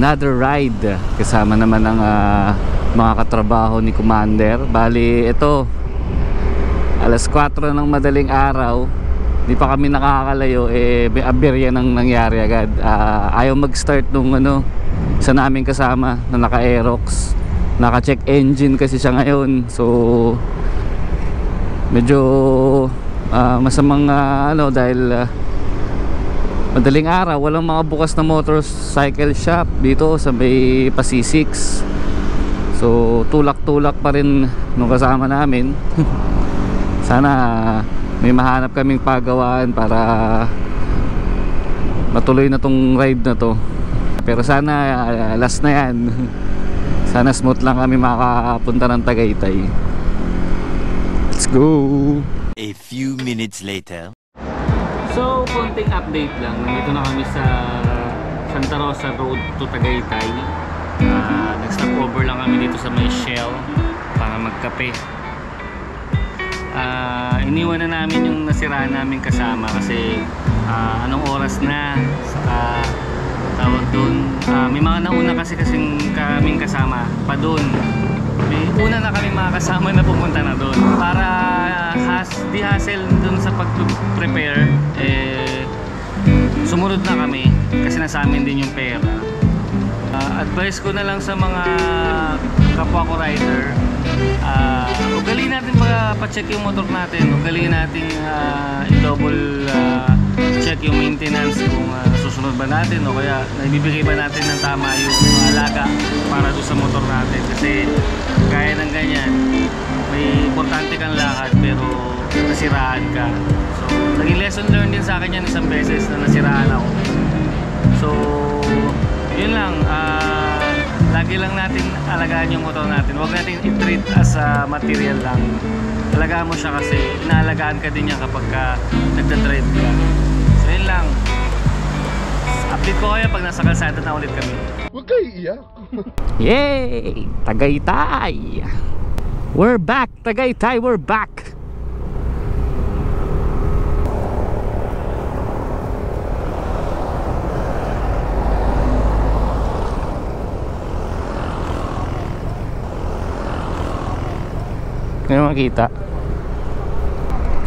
another ride kasama naman ng mga katrabaho ni Commander. Bali ito, alas 4 ng madaling araw, di pa kami nakakalayo, may aberya nang nangyari agad. Ayaw mag-start nung isa namin kasama na naka-Aerox, naka-check engine kasi siya ngayon. So medyo masamang dahil madaling araw, walang mga bukas na motorcycle shop dito sa may Pasisix. So tulak-tulak pa rin nung kasama namin. Sana may mahanap kaming pagawaan para matuloy na tong ride na to. Pero sana last na yan. Sana smooth lang kami makapunta ng Tagaytay. Let's go! A few minutes later. So, konting update lang. Nandito na kami sa Santa Rosa Road to Tagaytay. Nag-stop over lang kami dito sa may Shell para magkape. Iniwan na namin yung nasiraan namin kasama kasi anong oras na, saka tawag doon, may mga nauna kasing kaming kasama pa doon. May una na kami mga kasama na pumunta na doon para di hassle doon sa pag-prepare. Sumunod na kami kasi nasa amin din yung pera. Advice ko na lang sa mga kapwa ko rider, ugaliin natin pa-check yung motor natin, ugaliin natin i-double check yung maintenance kung nasusunod ba natin o kaya naibibigay ba natin ng tama yung alaga para doon sa motor natin. Kasi gaya ng ganyan, may importante kang lakad pero nasiraan ka. So naging lesson learned din sa akin yan isang beses na nasiraan ako. So yun lang, lagi lang natin alagaan yung motor natin. Huwag natin i-treat as material lang. Alagaan mo siya kasi inaalagaan ka din niya kapag nagda-drive ka. So yun lang. Update ko kayo pag nasa kalsada na ulit kami. Huwag kayo iiyak. Yay! Tagaytay! We're back! Tagaytay, we're back! Ngayon makita.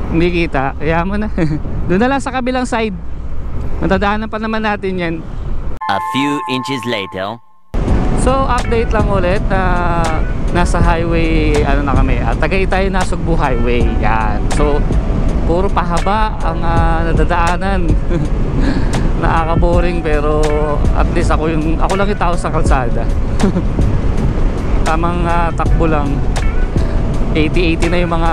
Hindi kita, kaya mo na. Doon na lang sa kabilang side. Matadaanan pa naman natin yan. A few inches later. So update lang ulit, nasa highway na kami, Tagaytay Nasugbu Highway. Yan. So puro pahaba ang nadadaanan. Nakaka-boring pero at least ako lang yung tao sa kalsada. Tamang takbo lang. 80-80 na yung mga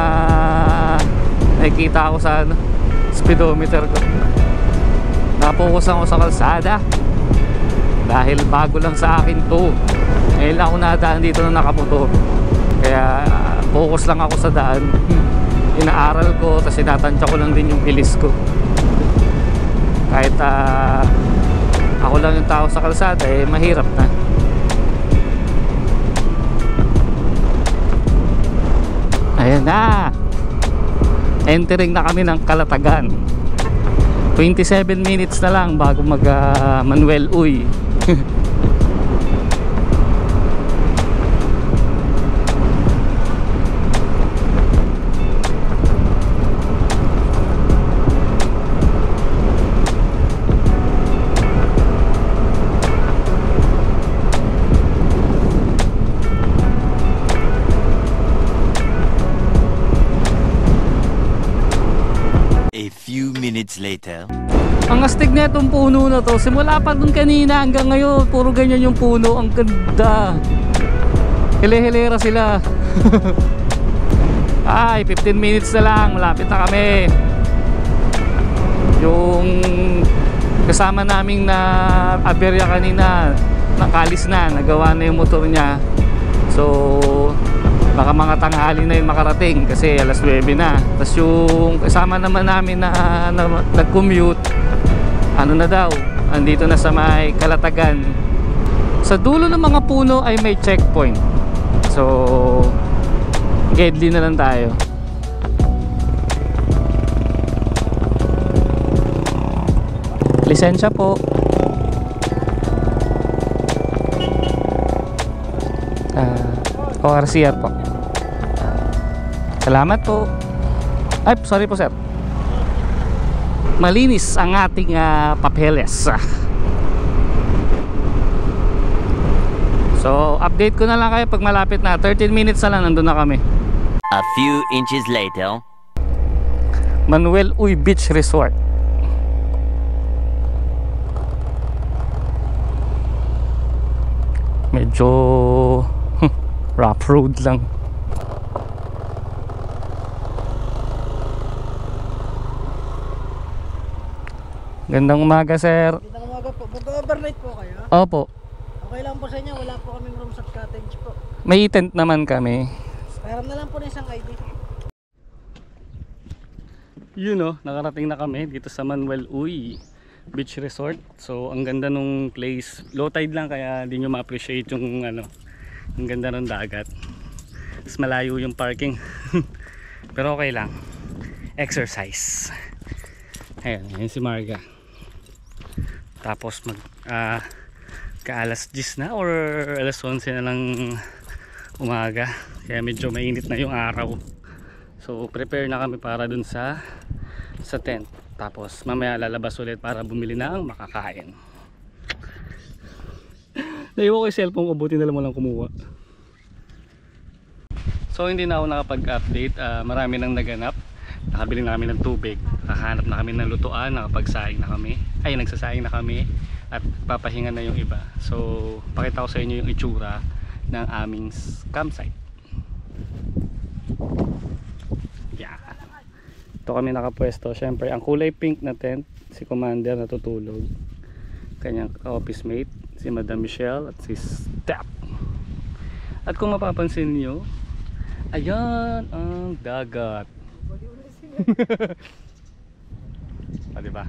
nakikita ko sa speedometer ko. Napokus ako sa kalsada dahil bago lang sa akin to. Ngayon lang ako nadaan dito na nakamotor, kaya focus lang ako sa daan. Inaaral ko, tapos sinatansya ko lang din yung bilis ko. Kahit ako lang yung tao sa kalsada, mahirap na. Ayan na, entering na kami ng Calatagan. 27 minutes na lang bago mag Manuel Uy. Minutes later. Ang astig na itong puno na to. Simula pa dun kanina hanggang ngayon, puro ganyan yung puno. Ang ganda. Hile-hilera sila. Ay, 15 minutes na lang, malapit na kami. Yung kasama naming na aberya kanina, nakalis na, nagawa na yung motor niya. So baka mga tanghali na yun makarating kasi alas 9 na. Tapos yung kasama naman namin na nag-commute, na daw, andito na sa may Calatagan. Sa dulo ng mga puno ay may checkpoint. So Gedli na lang tayo. Lisensya po. ORCR po. Salamat po. Ay, sorry po sir. Malinis ang ating papeles. So, update ko na lang kayo pag malapit na. 13 minutes na lang, nandun na kami. A few inches later. Manuel Uy Beach Resort. Medyo rough road lang. Gandang umaga sir. Magandang umaga po. Mag-overnight po kayo? Opo. Okay lang po sa inyo. Wala po kaming rooms at cottage po. May tent naman kami. Pahiram na lang po ng isang ID. Yun o, nakarating na kami dito sa Manuel Uy Beach Resort. So ang ganda nung place. Low tide lang kaya hindi nyo ma-appreciate yung ano, ang ganda ng dagat. Mas malayo yung parking. Pero okay lang. Exercise. Ayan, yun si Marga. Tapos ka alas 10 na or alas 11 na lang umaga. Kaya medyo mainit na yung araw. So prepare na kami para dun sa tent. Tapos mamaya lalabas ulit para bumili ng makakain. Naiwan ko yung cellphone ko, buti na lang walang kumuha. So hindi na ako nakapag-update. Marami nang naganap. Nakabili na kami ng tubig. Nakahanap na kami ng lutuan. Nakapagsaing na kami. Ay, nagsasaing na kami. At papahinga na yung iba. So pakita ko sa inyo yung itsura ng aming campsite. Yeah. Ito kami nakapwesto. Syempre ang kulay pink na tent, si Commander natutulog. Kanyang office mate, si Madam Michelle at si Step. At kung mapapansin nyo, ayan ang dagat. Diba?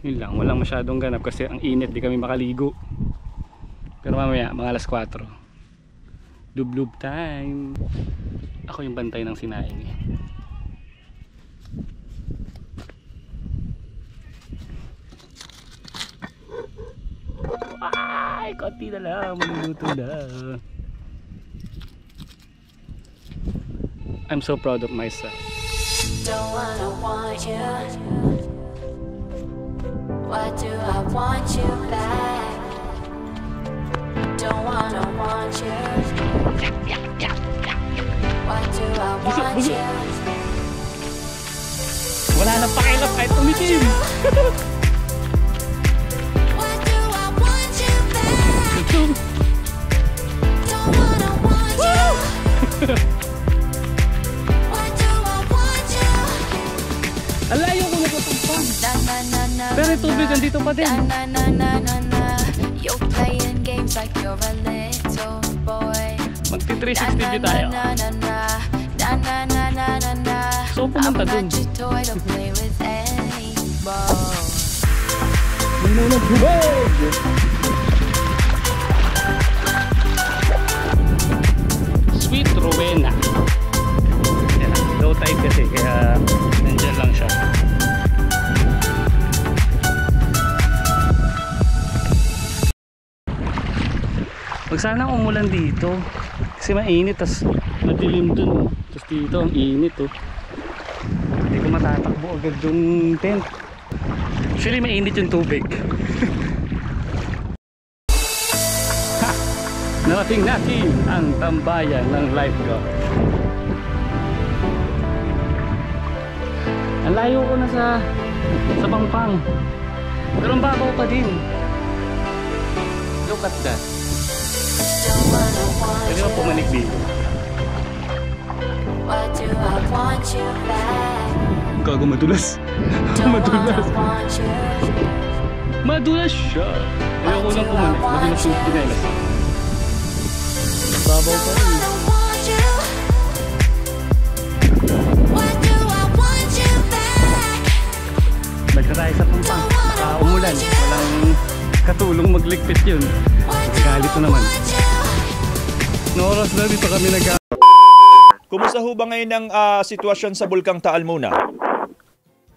Yun lang, walang masyadong ganap kasi ang init, di kami makaligo. Pero mamaya, mga alas 4 Dublub time. Ako yung bantay ng sinaing eh. Ay, konti na lang, maluluto na. I'm so proud of myself. Don't wanna want you. Why do I want you back? Don't wanna want you. Why do I want you? Wala nang pakilap kahit tumikim. Why do I want you back? Don't wanna want you. Why do I want you? Alayo ko na patupang. Na na na na. Pero yung tubig nandito pa din. Na na na na na. You're playing games like you're a little boy. Magti 360 view tayo. So pumunta dun. Sweet Rowena. Yan, low tide kasi kaya nandyan lang siya. Huwag sana umulan dito kasi mainit, tas madilim dun, tas dito ang init hindi ko matatakbo agad yung tent. Actually mainit yung tubig. Narating natin ang tambayan ng lifeguard. Ang layo ko na sa Pangpang, pero ang babaw pa din. Look at that. Pwede mo pumanik dito. Gago, madulas. Madulas. Madulas siya. Ayoko nang pumanik. Madulas yung pinelas. Babaw pa rin. Balik tayo sa Pampang. Umulan. Walang katulong magligpit yun. Galit na naman. No oras na dito kami Kumusta ho ba ngayon ang sitwasyon sa Bulkang Taal muna?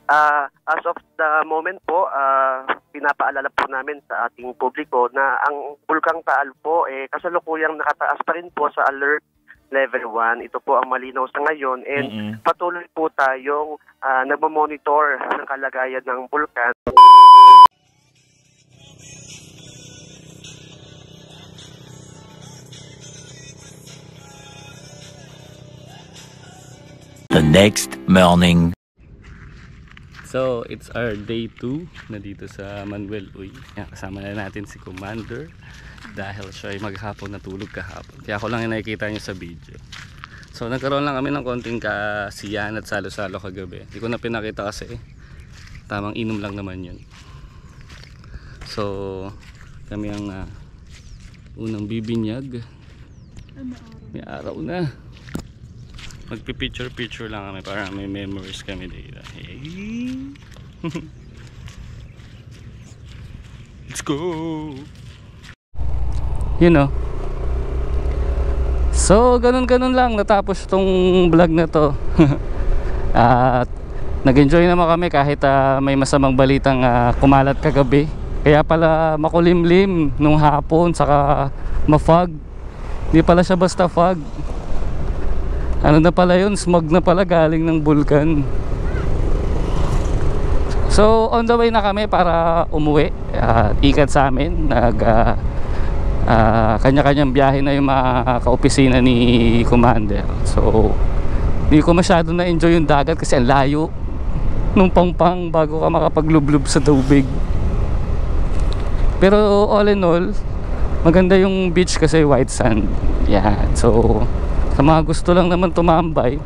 As of the moment po, pinapaalala po namin sa ating publiko na ang Bulkang Taal po kasalukuyang nakataas pa rin po sa alert level 1. Ito po ang malinaw sa ngayon and patuloy po tayong nagmamonitor ng kalagayan ng bulkan. The next morning. So, it's our day 2 na dito sa Manuel Uy. Yan, kasama na natin si Commander dahil siya ay maghapon natulog kahapon. Kaya ako lang yung nakikita niyo sa video. So, nagkaroon lang kami ng konting kasiyahan at salo-salo kagabi. Hindi ko na pinakita kasi tamang inom lang naman yun. So, kami ang unang bibinyag. May araw na. Magpipicture-picture lang kami para may memories kami dito. Hey. Let's go! You know. So, ganun-ganun lang. Natapos tong vlog na to. At nag-enjoy naman kami kahit may masamang balitang kumalat kagabi. Kaya pala makulimlim nung hapon, saka ma-fog. Hindi pala siya basta fog. Ano na pala yun, smog na pala galing ng bulkan. So on the way na kami para umuwi. Ikat sa amin, kanya-kanyang biyahe na yung mga kaopisina ni Commander. So hindi ko masyado na-enjoy yung dagat kasi ang layo nung pangpang bago ka makapaglublob sa tubig. Pero all in all, maganda yung beach kasi white sand. Yan, so sa mga gusto lang naman tumambay,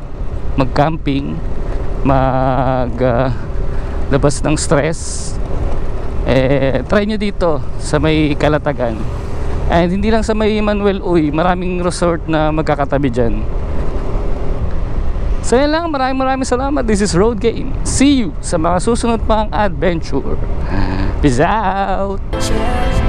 mag-camping, labas ng stress, try nyo dito sa may Kalatagan. And hindi lang sa may Manuel Uy, maraming resort na magkakatabi dyan. So yan lang, maraming salamat. This is Road Game. See you sa mga susunod pang adventure. Peace out! Cheers.